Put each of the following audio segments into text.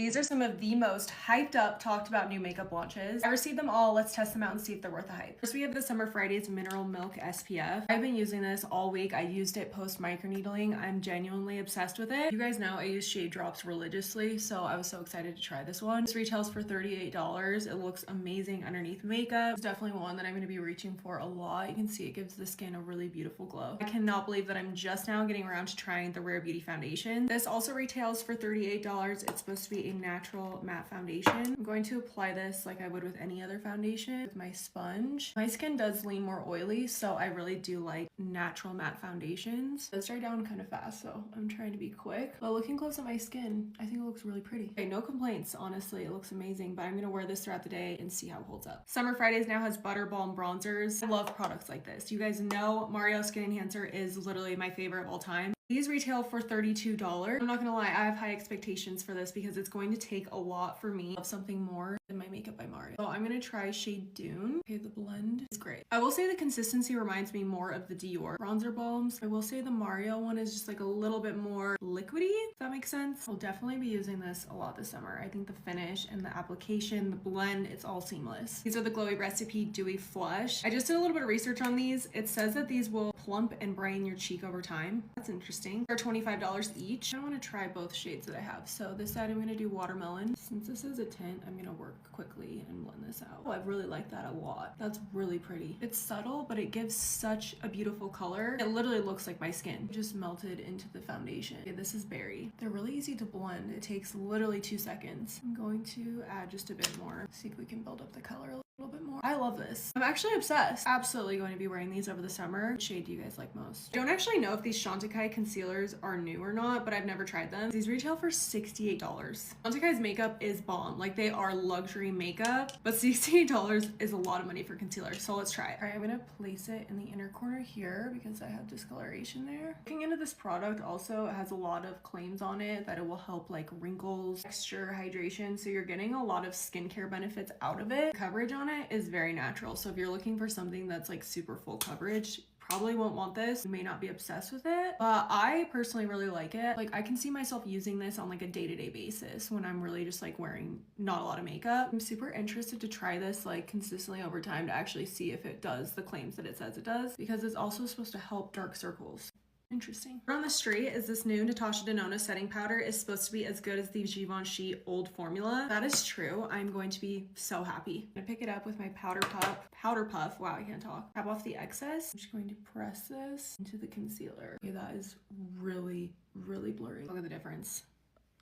These are some of the most hyped up, talked about new makeup launches. I received them all. Let's test them out and see if they're worth the hype. First, we have the Summer Fridays Mineral Milk SPF. I've been using this all week. I used it post microneedling. I'm genuinely obsessed with it. You guys know I use shade drops religiously, so I was so excited to try this one. This retails for $38. It looks amazing underneath makeup. It's definitely one that I'm going to be reaching for a lot. You can see it gives the skin a really beautiful glow. I cannot believe that I'm just now getting around to trying the Rare Beauty foundation. This also retails for $38. It's supposed to be a natural matte foundation. I'm going to apply this like I would with any other foundation with my sponge. My skin does lean more oily, so I really do like natural matte foundations. It does dry down kind of fast, so I'm trying to be quick. But looking close at my skin, I think it looks really pretty. Okay, no complaints, honestly. It looks amazing, but I'm gonna wear this throughout the day and see how it holds up. Summer Fridays now has Butter Balm bronzers. I love products like this. You guys know Mario Skin Enhancer is literally my favorite of all time. These retail for $32. I'm not gonna lie, I have high expectations for this because it's going to take a lot for me of something more than my Makeup by Mario. So I'm gonna try shade Dune. Okay, the blend is great. I will say the consistency reminds me more of the Dior bronzer balms. I will say the Mario one is just like a little bit more liquidy, if that makes sense. I'll definitely be using this a lot this summer. I think the finish and the application, the blend, it's all seamless. These are the Glowy Recipe Dewy Flush. I just did a little bit of research on these. It says that these will plump and brighten your cheek over time. That's interesting. They're $25 each. I want to try both shades that I have. So this side I'm going to do Watermelon. Since this is a tint, I'm going to work quickly and blend this out. Oh, I really like that a lot. That's really pretty. It's subtle, but it gives such a beautiful color. It literally looks like my skin just melted into the foundation. Okay, this is Berry. They're really easy to blend. It takes literally 2 seconds. I'm going to add just a bit more. See if we can build up the color a little bit more. I love this. I'm actually obsessed. Absolutely going to be wearing these over the summer. What shade do you guys like most? I don't actually know if these Chantecaille concealers are new or not, but I've never tried them. These retail for $68. Chantecaille's makeup is bomb. Like, they are luxury makeup, but $68 is a lot of money for concealer. So let's try it. All right, I'm gonna place it in the inner corner here because I have discoloration there. Looking into this product also, it has a lot of claims on it that it will help like wrinkles, texture, hydration. So you're getting a lot of skincare benefits out of it. Coverage on it is very natural. So if you're looking for something that's like super full coverage, probably won't want this. You may not be obsessed with it, but I personally really like it. Like, I can see myself using this on like a day-to-day basis when I'm really just like wearing not a lot of makeup. I'm super interested to try this like consistently over time to actually see if it does the claims that it says it does, because it's also supposed to help dark circles. Interesting. On the street is this new Natasha Denona setting powder. Is supposed to be as good as the Givenchy old formula. That is true. I'm going to be so happy. I'm gonna pick it up with my powder puff. Wow, I can't talk. Tap off the excess. I'm just going to press this into the concealer. Okay, that is really, really blurry. Look at the difference.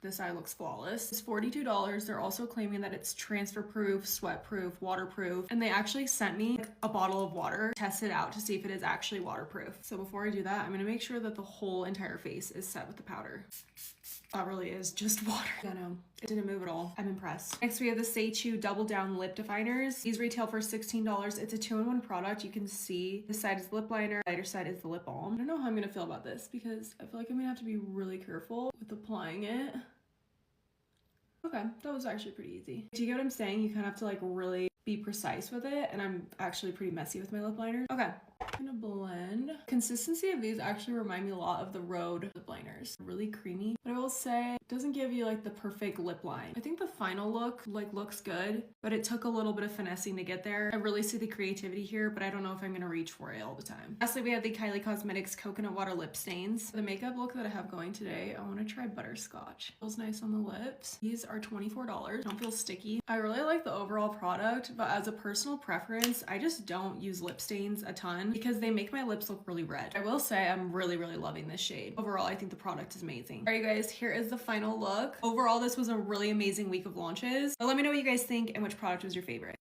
This eye looks flawless. It's $42. They're also claiming that it's transfer proof, sweat proof, waterproof, and they actually sent me a bottle of water, test it out to see if it is actually waterproof. So before I do that, I'm gonna make sure that the whole entire face is set with the powder. That really is just water. I know, it didn't move at all. I'm impressed. Next, we have the Say Chew Double Down Lip Definers. These retail for $16. It's a 2-in-1 product. You can see this side is the lip liner, the lighter side is the lip balm. I don't know how I'm gonna feel about this because I feel like I'm gonna have to be really careful with applying it. Okay, that was actually pretty easy. Do you get what I'm saying? You kind of have to like really be precise with it, and I'm actually pretty messy with my lip liner. Okay, I'm gonna blend. Consistency of these actually remind me a lot of the Rhode lip liners. Really creamy, but I will say it doesn't give you like the perfect lip line. I think the final look like looks good, but it took a little bit of finessing to get there. I really see the creativity here, but I don't know if I'm gonna reach for it all the time. Lastly, we have the Kylie Cosmetics Coconut Water Lip Stains. For the makeup look that I have going today, I want to try Butterscotch. Feels nice on the lips. These are $24. Don't feel sticky. I really like the overall product, but as a personal preference, I just don't use lip stains a ton because they make my lips look really red. I will say I'm really, really loving this shade. Overall, I think the product is amazing. All right, guys, here is the final look. Overall, this was a really amazing week of launches. But let me know what you guys think and which product was your favorite.